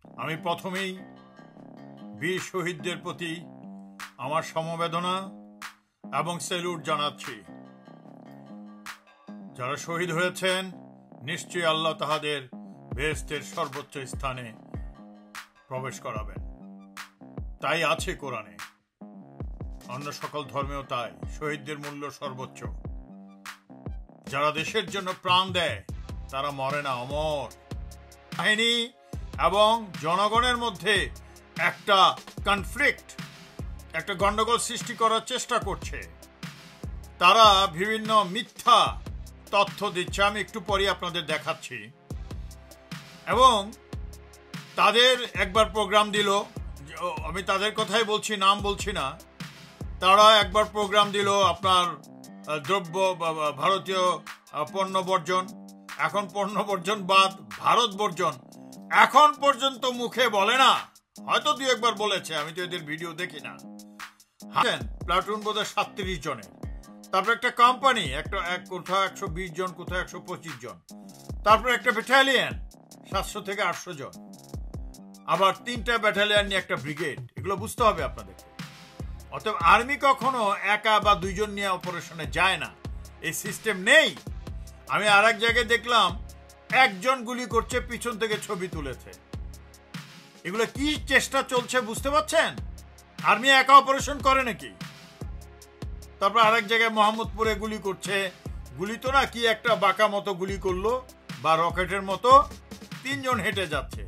আমি প্রথমেই বীর শহীদদের প্রতি আমার সমবেদনা এবং স্যালুট জানাচ্ছি। যারা শহীদ হয়েছেন নিশ্চয়ই আল্লাহ তাহাদের বেহেশতের সর্বোচ্চ স্থানে প্রবেশ করাবেন, তাই আছে কোরআনে। অন্য সকল ধর্মেও তাই, শহীদদের মূল্য সর্বোচ্চ। যারা দেশের জন্য প্রাণ দেয় তারা মরে না, অমর। বাহিনী এবং জনগণের মধ্যে একটা কনফ্লিক্ট, একটা গন্ডগোল সৃষ্টি করার চেষ্টা করছে। তারা বিভিন্ন মিথ্যা তথ্য দিচ্ছে, আমি একটু পরে আপনাদের দেখাচ্ছি। এবং তাদের একবার প্রোগ্রাম দিল, আমি তাদের কথাই বলছি, নাম বলছি না। তারা একবার প্রোগ্রাম দিল আপনার দ্রব্য ভারতীয় পণ্য বর্জন, এখন পণ্য বর্জন বাদ, ভারত বর্জন এখন পর্যন্ত মুখে বলে না, হয়তো দুই একবার বলেছে, আমি তো এদের ভিডিও দেখি না। প্লাটুন বোধহয় 37 জনের, তারপর একটা কোম্পানি, কোথাও 120 জন, কোথাও 125 জন, তারপর একটা ব্যাটালিয়ন 700 থেকে 800 জন, আবার 3টা ব্যাটালিয়ন নিয়ে একটা ব্রিগেড। এগুলো বুঝতে হবে আপনাদের। অতএব আর্মি কখনো একা বা 2 জন নিয়ে অপারেশনে যায় না, এই সিস্টেম নেই। আমি আর এক জায়গায় দেখলাম একজন গুলি করছে, পিছন থেকে ছবি তুলেছে। এগুলো কি চেষ্টা চলছে বুঝতে পারছেন? আর্মি একা অপারেশন করে নাকি? তারপর আরেক জায়গায় মোহাম্মদপুরে গুলি করছে, গুলি তো না, কি একটা বাঁকা মতো গুলি করলো বা রকেটের মতো, 3 জন হেঁটে যাচ্ছে,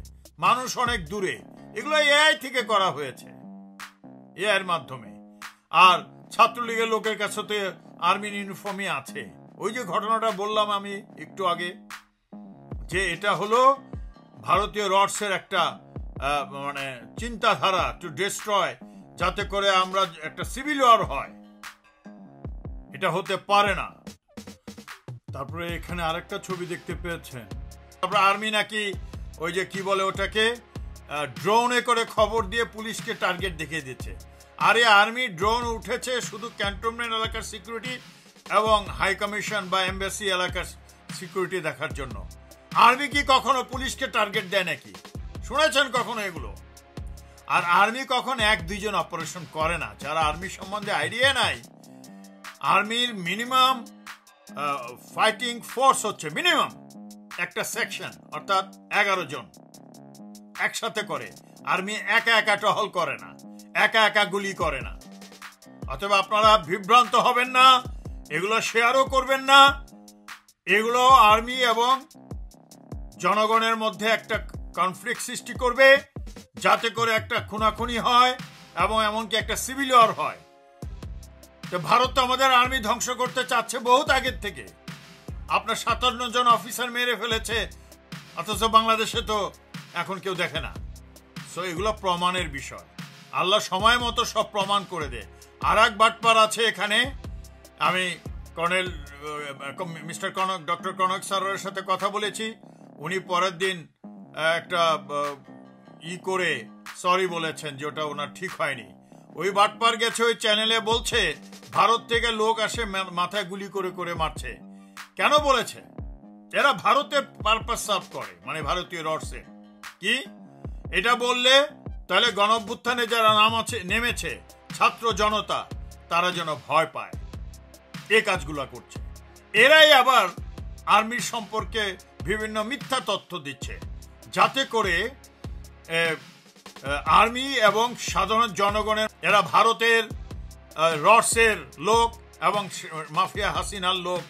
মানুষ অনেক দূরে। এগুলো এআই থেকে করা হয়েছে, এআই এর মাধ্যমে। আর ছাত্রলীগের লোকের কাছে তো আর্মির ইউনিফর্মই আছে। ওই যে ঘটনাটা বললাম আমি একটু আগে, যে এটা হলো ভারতীয় রডসের একটা মানে চিন্তাধারা, টু ডিস্ট্রয়, যাতে করে আমরা একটা সিভিল ওয়ার হয়। এটা হতে পারে না। তারপরে এখানে আরেকটা ছবি দেখতে পেয়েছেন। তারপরে আর্মি নাকি ওই যে কি বলে ওটাকে, ড্রোনে করে খবর দিয়ে পুলিশকে টার্গেট দেখিয়ে দিচ্ছে। আরে আর্মি ড্রোন উঠেছে শুধু ক্যান্টনমেন্ট এলাকার সিকিউরিটি এবং হাই কমিশন বা এমবাসি এলাকার সিকিউরিটি দেখার জন্য। আর্মি কি কখনো পুলিশকে টার্গেট দেয় নাকি? শুনেছেন কখনো এগুলো? আর আর্মি কখন 1-2 জন অপারেশন করে না। যারা আর্মি সম্বন্ধে আইডিয়া নাই, আর্মির মিনিমাম ফাইটিং ফোর্স হচ্ছে মিনিমাম একটা সেকশন, অর্থাৎ 11 জন একসাথে করে। আর্মি একা একা টহল করে না, একা একা গুলি করে না। অথবা আপনারা বিভ্রান্ত হবেন না, এগুলো শেয়ারও করবেন না। এগুলো আর্মি এবং জনগণের মধ্যে একটা কনফ্লিক্ট সৃষ্টি করবে, যাতে করে একটা খুনাখুনি হয় এবং এমনকি একটা সিভিল ওয়ার হয়। তো ভারত তো আমাদের আর্মি ধ্বংস করতে চাচ্ছে বহুত আগের থেকে। আপনার 57 জন অফিসার মেরে ফেলেছে, অথচ বাংলাদেশে তো এখন কেউ দেখে না। সো এগুলো প্রমাণের বিষয়, আল্লাহ সময় মতো সব প্রমাণ করে দেয়। আর এক বাটপার আছে এখানে। আমি colonel mister Kanak, doctor Kanak স্যারের সাথে কথা বলেছি। উনি পরের দিন একটা করে সরি বলেছেন যে ওটা ওনার ঠিক হয়নি। ওই বাটপার গেছে ওই চ্যানেলে, বলছে ভারত থেকে লোক আসে মাথায় গুলি করে করে মারছে। কেন বলেছে? এরা ভারতের পারপাস সার্ভ করে, মানে ভারতীয় রডসে। কি এটা বললে তাহলে গণঅভ্যুত্থানে যারা নেমেছে ছাত্র জনতা, তারা যেন ভয় পায়, এই কাজগুলো করছে। এরাই আবার আর্মির সম্পর্কে বিভিন্ন মিথ্যা তথ্য দিচ্ছে, যাতে করে আর্মি এবং সাধারণ জনগণের, এরা ভারতের রডসের লোক এবং মাফিয়া হাসিনার লোক,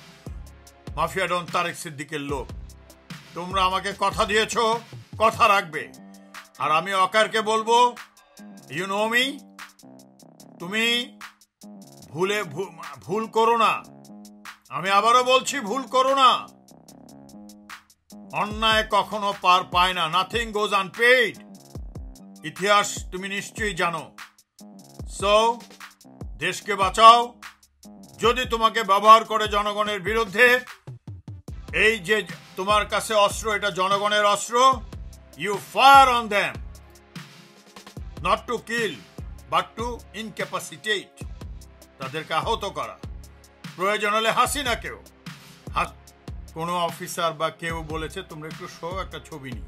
মাফিয়া ডন তারেক সিদ্দিকের লোক। তোমরা আমাকে কথা দিয়েছো, কথা রাখবে। আর আমি অকারকে বলবো, ইউ নো মি, তুমি ভুল করো না। আমি আবারও বলছি, ভুল করো না। অন্যায় কখনো পার পায় না, নাথিং গোজ আনপেইড। ইতিহাস তুমি নিশ্চয়ই জানো। সো দেশকে বাঁচাও। যদি তোমাকে ব্যবহার করে জনগণের বিরুদ্ধে, এই যে তোমার কাছে অস্ত্র, এটা জনগণের অস্ত্র, you fire on them, not to kill but to incapacitate, তাদেরকে আহত করা। প্রয়োজন হলে হাসিনাকেও, কোনো অফিসার বা কেউ বলেছে তোমরা একটু শো, একটা ছবি নি,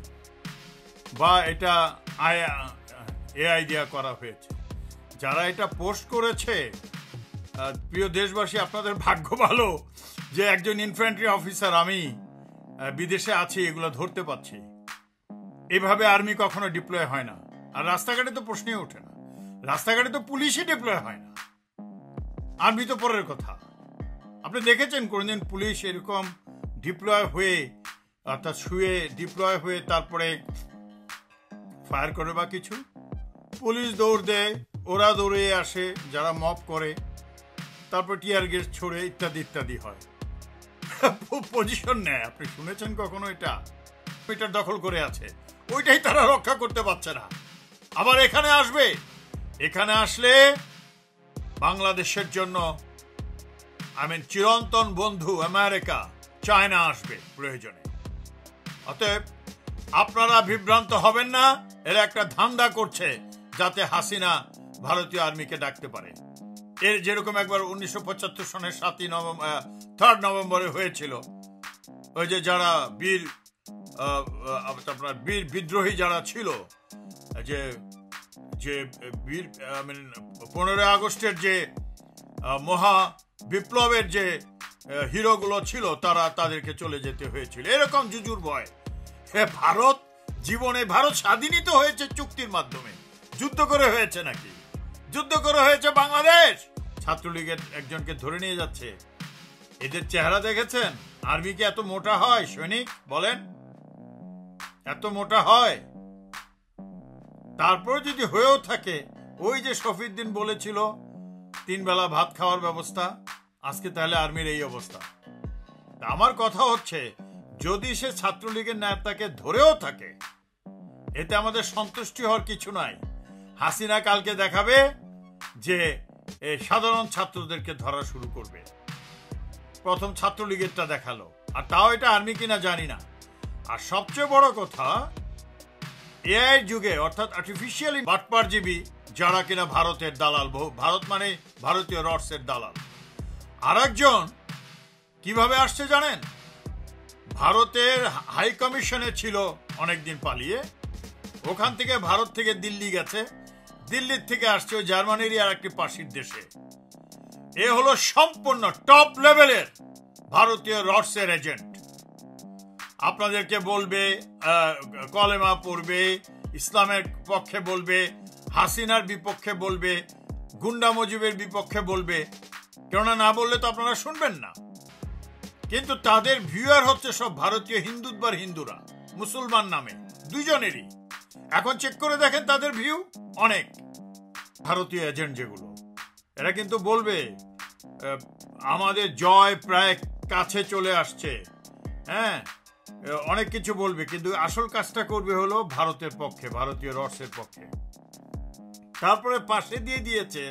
বা এটা এআই দিয়া করা হয়েছে। যারা এটা পোস্ট করেছে, প্রিয় দেশবাসী, আপনাদের ভাগ্য ভালো যে একজন ইনফ্যান্ট্রি অফিসার আমি বিদেশে আছি, এগুলো ধরতে পাচ্ছি। এভাবে আর্মি কখনো ডিপ্লয় হয় না। আর রাস্তাঘাটে তো প্রশ্নই ওঠে না, রাস্তাঘাটে তো পুলিশই ডিপ্লয় হয় না, আর্মি তো পরের কথা। আপনি দেখেছেন কোনদিন পুলিশ এরকম ডিপ্লয় হয়ে, অর্থাৎ শুয়ে ডিপ্লয় হয়ে তারপরে ফায়ার করে বা কিছু? পুলিশ দৌড় দেয়, ওরা দৌড়ে আসে, যারা মব করে, তারপর টিয়ার গ্যাস ছড়ে ইত্যাদি ইত্যাদি হয়, পজিশন নেয়। আপনি শুনেছেন কখনো এটা? এটার দখল করে আছে, ওইটাই তারা রক্ষা করতে পারছে না। আবার এখানে আসবে, এখানে আসলে বাংলাদেশের জন্য চিরন্তন বন্ধু আমেরিকা, চায়না আসবে প্রয়োজনে। অতএব আপনারা বিভ্রান্ত হবেন না, এরা একটা ধান্দা করছে যাতে হাসিনা ভারতীয় আর্মিকে ডাকতে পারে। এর যেরকম একবার 1975 সনের 3 নভেম্বরে হয়েছিল, ওই যে যারা বীর বিদ্রোহী যারা ছিল, যে যে বীর 15 আগস্টের যে মহা বিপ্লবের যে হিরোগুলো ছিল, তাদেরকে চলে যেতে হয়েছিল। এরকম জুজুর ভয়। ভারত জীবনে, ভারত স্বাধীনই তো হয়েছে চুক্তির মাধ্যমে, যুদ্ধ করে হয়েছে নাকি? যুদ্ধ করে হয়েছে বাংলাদেশ। ছাত্রলীগের একজনকে ধরে নিয়ে যাচ্ছে। এদের চেহারা দেখেছেন? আর্মি কি এত মোটা হয়? সৈনিক বলেন, এত মোটা হয়? তারপর যদি হয়েও থাকে, ওই যে শফিউদ্দিন বলেছিল 3 বেলা ভাত খাওয়ার ব্যবস্থা, আজকে তাহলে আর্মির এই অবস্থা। আমার কথা হচ্ছে, যদি সে ছাত্রলীগের নেতাকে ধরেও থাকে, এতে আমাদের সন্তুষ্টি হওয়ার কিছু নাই। হাসিনা কালকে দেখাবে যে সাধারণ ছাত্রদেরকে ধরা শুরু করবে। প্রথম ছাত্রলীগেরটা দেখালো, আর তাও এটা আর্মি কিনা জানি না। আর সবচেয়ে বড় কথা, এআই যুগে, অর্থাৎ আর্টিফিশিয়াল বাটপারজীবী যারা কিনা ভারতের দালাল, ভারত মানে ভারতীয় রডসের দালাল। আরেকজন কিভাবে আসছে জানেন? ভারতের হাই কমিশনে ছিল অনেকদিন পালিয়ে, ওখান থেকে ভারত থেকে দিল্লি গেছে, দিল্লির থেকে আসছে ওই জার্মানির আর একটি পাশের দেশে। এ হলো সম্পূর্ণ টপ লেভেলের ভারতীয় রডসের এজেন্ট। আপনাদেরকে বলবে কলেমা পড়বে, ইসলামের পক্ষে বলবে, হাসিনার বিপক্ষে বলবে, গুন্ডা মুজিবের বিপক্ষে বলবে। কেননা না বললে তো আপনারা শুনবেন না। কিন্তু তাদের ভিউয়ার হচ্ছে সব ভারতীয় হিন্দুত্বার হিন্দুরা, মুসলমান নামে দুজনেরই। এখন চেক করে দেখেন তাদের ভিউ, অনেক ভারতীয় এজেন্ট যেগুলো, এরা কিন্তু বলবে আমাদের জয় প্রায় কাছে চলে আসছে, হ্যাঁ, অনেক কিছু বলবে, কিন্তু আসল কাজটা করবে হলো ভারতের পক্ষে, ভারতীয় রডসের পক্ষে। তারপরে পাশে দিয়ে দিয়েছে,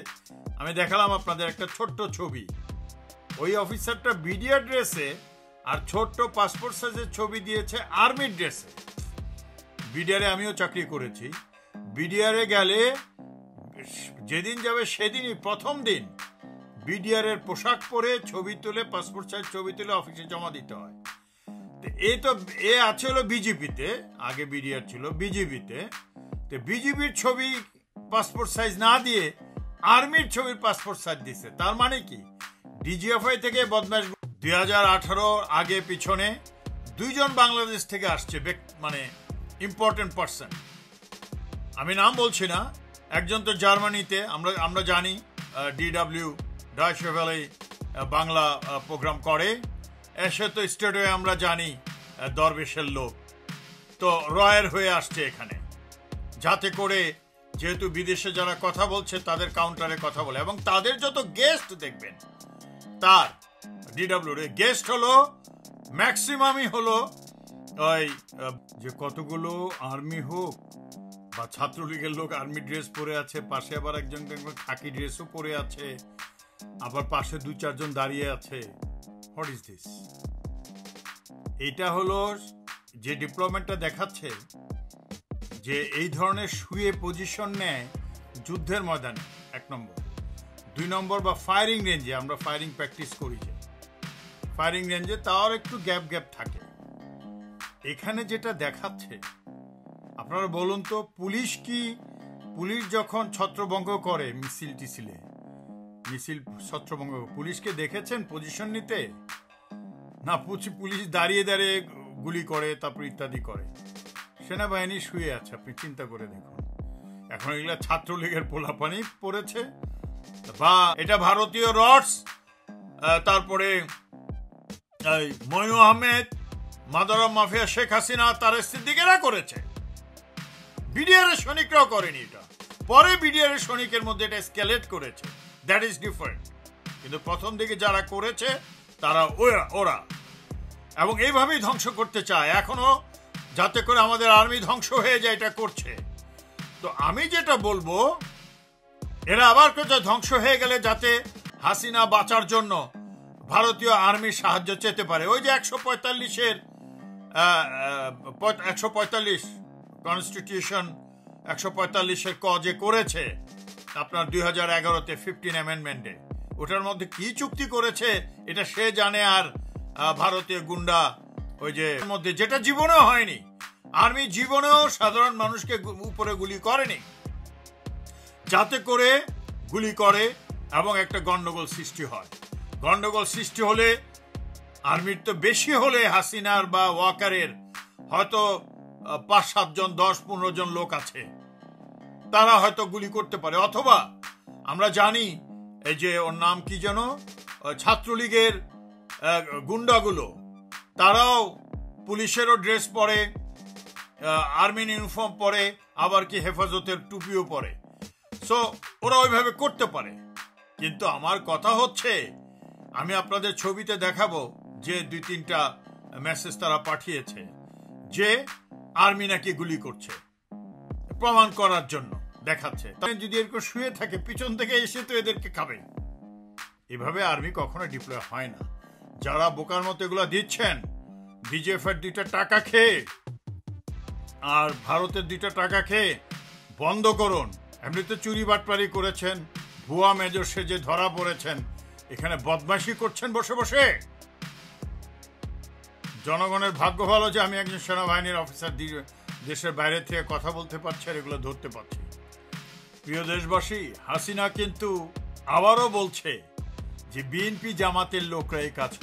আমি দেখালাম আপনাদের একটা ছোট্ট ছবি। ওই অফিসারটা বিডিআর ড্রেসে, আর ছোট্ট পাসপোর্ট সাইজের ছবি দিয়েছে আর্মির ড্রেসে। বিডিআরে আমিও চাকরি করেছি। বিডিআরে গেলে যেদিন যাবে সেদিনই প্রথম দিন বিডিআর এর পোশাক পরে ছবি তুলে, পাসপোর্ট সাইজ ছবি তুলে অফিসে জমা দিতে হয়। এ আছে হলো বিজেপিতে, আগে বিডিআর ছিল বিজেপিতে। তো বিজেপির ছবি পাসপোর্ট সাইজ না দিয়ে আর্মির ছবির পাসপোর্ট সাইজ দিচ্ছে। তার মানে কি, ডিজিএফআই থেকে বদমাশ 2018 আগে পিছনে 2 জন বাংলাদেশ থেকে আসছে, মানে ইম্পর্টেন্ট পার্সন। আমি নাম বলছি না। একজন তো জার্মানিতে, আমরা জানি DW Deutsche Welle Bangla programme করে, এসে তো স্টুডিওয়ে আমরা জানি দরবেশের লোক, তো রয়ের হয়ে আসছে এখানে, যাতে করে যেহেতু বিদেশে যারা কথা বলছে তাদের কাউন্টারে কথা বলে। এবং তাদের যত গেস্ট দেখবেন, তার ডিডব্লিউর গেস্ট হলো ম্যাক্সিমামই হলো ওই যে কতগুলো আর্মি হোক বা ছাত্রলীগের লোক আর্মি ড্রেস পরে আছে, পাশে আবার একজন খাকি ড্রেসও পরে আছে, আবার পাশে 2-4 জন দাঁড়িয়ে আছে। What is this? এটা হলো যে ডিপ্লোমেটটা দেখাচ্ছে যে এই ধরনের শুয়ে পজিশন নেয় যুদ্ধের ময়দানে, 1 নম্বর। 2 নম্বর, বা ফায়ারিং রেঞ্জে, আমরা ফায়ারিং প্র্যাকটিস করি যে ফায়ারিং রেঞ্জে, তার একটু গ্যাপ থাকে। এখানে যেটা দেখাচ্ছে, আপনারা বলুন তো, পুলিশ যখন ছত্রভঙ্গ করে মিছিল ছত্রভঙ্গ, পুলিশকে দেখেছেন পজিশন নিতে? না, পুলিশ দাঁড়িয়ে দাঁড়িয়ে গুলি করে, তারপর ইত্যাদি করে। সেনাবাহিনী শুয়ে আছে, আপনি চিন্তা করে দেখুন। এখন এগুলা ছাত্রলীগের পোলাপানি পড়েছে, বা এটা ভারতীয় রডস, তারপরে মইনু আহমেদ, মাদারা মাফিয়া শেখ হাসিনা, তার সিদ্দিকেরা করেছে, বিডিআর এর সৈনিকরাও করেনি। এটা পরে বিডিআর এর সৈনিকের মধ্যে এটা স্কেলেট করেছে, দ্যাট ইজ ডিফারেন্ট। কিন্তু প্রথম দিকে যারা করেছে তারা ওরা, এবং এইভাবেই ধ্বংস করতে চায় এখনো, যাতে করে আমাদের আর্মি ধ্বংস হয়ে যায়, এটা করছে। তো আমি যেটা বলবো, এরা আবার কোথাও ধ্বংস হয়ে গেলে যাতে হাসিনা বাঁচার জন্য ভারতীয় আর্মির সাহায্য চেতে পারে। ওই যে 145 কনস্টিটিউশন 145-এর ক যে করেছে আপনার 2011-তে 15 অ্যামেন্ডমেন্টে, ওটার মধ্যে কি চুক্তি করেছে এটা সে জানে, আর ভারতীয় গুন্ডা ওই যে মধ্যে, যেটা জীবনেও হয়নি। আর্মি জীবনেও সাধারণ মানুষকে উপরে গুলি করেনি, যাতে করে গুলি করে এবং একটা গন্ডগোল সৃষ্টি হয়। গন্ডগোল সৃষ্টি হলে আর্মির তো বেশি হলে হাসিনার বা ওয়াকারের হয়তো 5-7 জন, 10-15 জন লোক আছে, তারা হয়তো গুলি করতে পারে। অথবা আমরা জানি এই যে ওর নাম কি যেন, ছাত্রলীগের গুন্ডাগুলো, তারাও পুলিশেরও ড্রেস পরে, আর্মির ইউনিফর্ম পরে, আবার কি হেফাজতের টুপিও পরে। সো ওরা ওইভাবে করতে পারে। কিন্তু আমার কথা হচ্ছে, আমি আপনাদের ছবিতে দেখাবো যে 2-3টা মেসেজ তারা পাঠিয়েছে যে আর্মি নাকি গুলি করছে, প্রমাণ করার জন্য দেখাচ্ছে। তাই যদি এরকম শুয়ে থাকে, পিছন থেকে এসে তো এদেরকে খাবে। এভাবে আর্মি কখনো ডিপ্লয় হয় না। যারা বোকার মতো এগুলো দিচ্ছেন, বিজেএফ এর 2টা টাকা খেয়ে আর ভারতের 2টা টাকা খেয়ে বন্ধ করুন। এমনিতে চুরি বাটপারি করেছেন, ভুয়া মেজর সেজে ধরা পড়েছেন, এখানে বদমাশি করছেন বসে বসে। জনগণের ভাগ্য ভালো যে আমি একজন সেনাবাহিনীর অফিসার, দেশের বাইরে থেকে কথা বলতে পারছি আর এগুলো ধরতে পারছি। প্রিয় দেশবাসী, হাসিনা কিন্তু আবারও বলছে যে বিএনপি জামাতের লোকরা এই কাজ